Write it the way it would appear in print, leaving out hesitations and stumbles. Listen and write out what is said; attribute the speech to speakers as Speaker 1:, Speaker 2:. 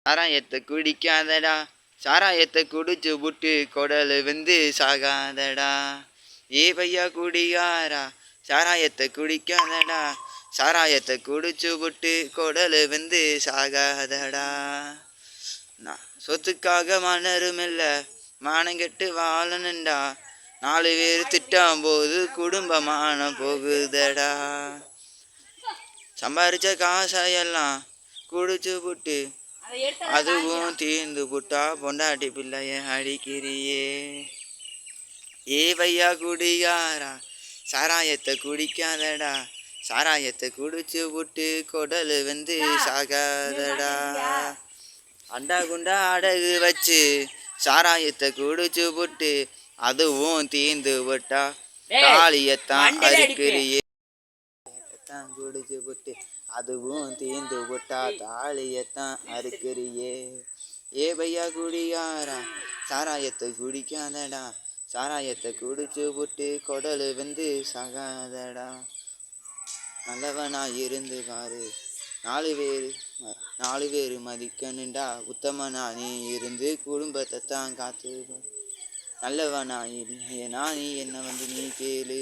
Speaker 1: சாராயத்தை குடிக்காதடா, சாராயத்தை குடிச்சு புட்டு குடல் வந்து சாகாதடா. ஏ பையா குடிகாரா, சாராயத்தை குடிக்காதடா, சாராயத்தை குடிச்சு புட்டு குடல் வந்து சாகாதடா. சொத்துக்காக மலரும் இல்ல, மானங்கெட்டு வாழணுண்டா, 4 பேர் திட்டம் போது குடும்பமான போகுதடா. சம்பாரிச்ச காசையெல்லாம் குடிச்சு புட்டு அதுவும் தீர்ந்து புட்டா பொண்டாட்டி பிள்ளைய அடிக்கிறியே. ஏ பையா குடிகாரா, சாராயத்தை குடிக்காதடா, சாராயத்தை குடிச்சு புட்டு குடல் வந்து சாகாதடா. அண்டா குண்டா அடகு வச்சு சாராயத்தை குடிச்சு புட்டு அதுவும் தீர்ந்து விட்டா தாலியத்தான் அறுக்கிறியே. குடிச்சு புட்டு அதுவும் தீர்ந்து விட்டா தாலியத்தான் அறுக்கிறியே. ஏ பையா குடிகாரா, சாராயத்தை குடிக்காதடா, சாராயத்தை குடிச்சு புட்டு குடல் வந்து சாகாதடா. நல்லவனா இருந்து பாரு, 4 பேர் மதிக்கணுண்டா, உத்தமனா நீ இருந்து குடும்பத்தை தான் காத்து. நல்லவனா இல்லையனா நீ என்ன வந்து நீ கேளு.